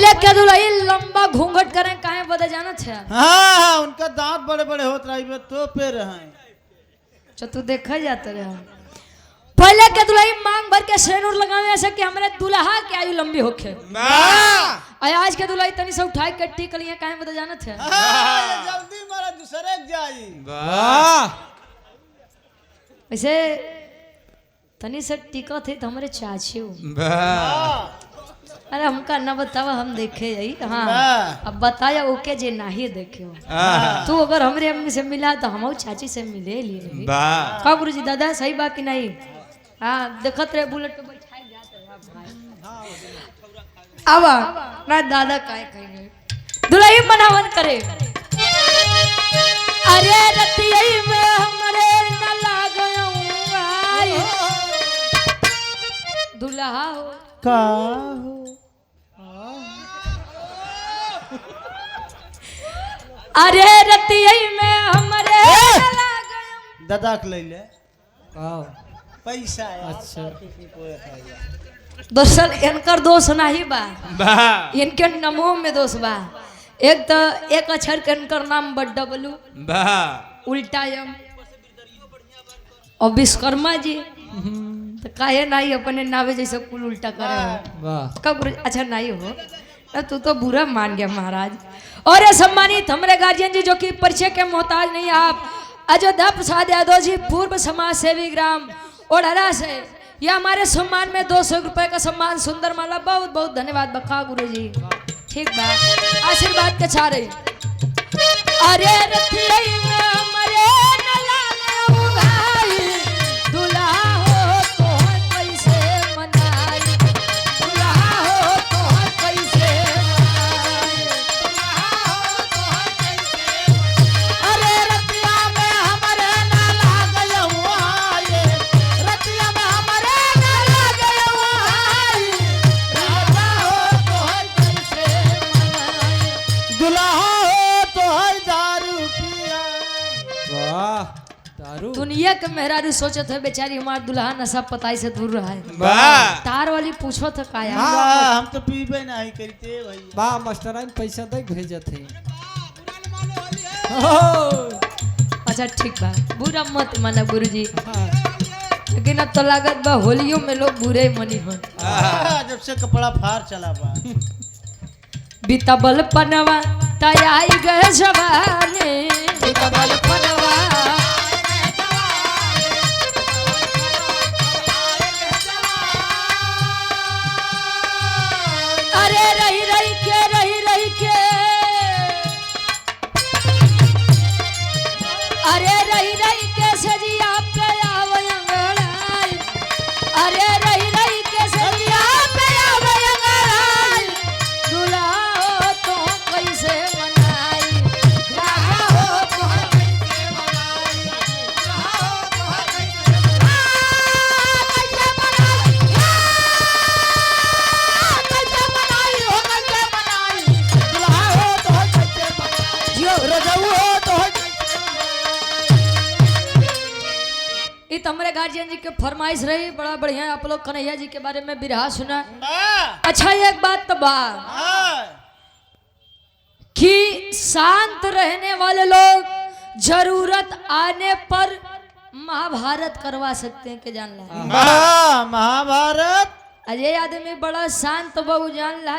पहले के दुल्ही लंबा घूंघट करें काहे बदे जाना छे। हाँ हाँ उनका दांत बड़े बड़े होत रही तो पे रहे जो तू देखा जाता रहा। पहले के दुल्ही मांग भर के सेनुर लगावे ऐसे कि हमारे दुल्हा की आयु लंबी होखे। आज के दुल्ही तनी से उठाई के टिक लिए काहे बदे जाना छे। जल्दी मारा दूसरे जाई ऐसे तनी से टिका थे तो हमारे चाची हो। अरे हमका न बतावा हम देखे यही। हाँ अब बताया ओके जे नहीं देखे हो तू अगर हमरे अम्मी से मिला तो हम चाची से मिले लिए का गुरु जी दादा सही बात की नहीं। हाँ देखत रहे बुलेट पे बैठाई जात अब ना दादा काय कहेंगे दुल्ही मनावन करे। अरे रतियई में हमरे न लागयो आई दुल्हा हो का हो अरे रतियई में हमरे न लागयो दादा के ले ले पैसा अच्छा दोस्तन इनकर दोष नहीं बा इनके नमो में दोष बा। एक तो एक अक्षर के इनकर नाम बा डब्लू उल्टा यम और विश्वकर्मा जी तो काहे नहीं अपने नावे जैसे कुल उल्टा करे कब अच्छा नहीं हो तू तो बुरा मान गया महाराज। और ये सम्मानित हमारे गार्जियन जी जो कि परिचय के मोहताज नहीं आप अयोध्या प्रसाद यादव जी पूर्व समाज सेवी ग्राम ओढ़रा से यह हमारे सम्मान में 200 रुपए का सम्मान सुंदर माला बहुत बहुत धन्यवाद बखा गुरु जी ठीक बा आशीर्वाद के छा रही। अरे रतियई में हमरे न लागयो भाई दुल्हा हो तो कैसे मनाई दुल्हा हो तो कैसे मनाई अरे रतिया में हमरे न लागयो भाई रतिया में हमरे न लागयो भाई दुल्हा हो तो कैसे मनाई दुल्हा हो तो हर दारू पिया दारू दुनिया के मेहरारू सोचत है बेचारी हमार दुल्हा नशा पताई से दूर रहा है। तार वाली पूछो तो का यार हम तो पीबे नहीं करते भैया बा मास्टर पैसा दे भेजत है। अच्छा ठीक बा बुरा मत माना गुरुजी लेकिन अब तो लागत बा होलियों में लोग बुरे मनी हो जब से कपड़ा फार चला बा बीतबल पनवा तयाई गए जवाने बीतबल पनवा अरे रही रही के अरे रही के सजिया पे आवय अंगड़ाई अरे रही के सजिया पे आवय अंगड़ाई दुल्हा हो तो कैसे मनाई दुल्हा हो तो कैसे मनाई दुल्हा हो तो कैसे मनाई कैसे मनाई हो कैसे मनाई दुल्हा हो तो कैसे मनाई जियो रजऊ हो तो इत हमारे गार्जियन जी के फरमाइश रही बड़ा बढ़िया आप लोग कन्हैया जी के बारे में बिरहा सुना। अच्छा एक बात तो बा कि शांत रहने वाले लोग जरूरत आने पर महाभारत करवा सकते हैं कि जान ला महाभारत अजय आदमी बड़ा शांत बहु जान ला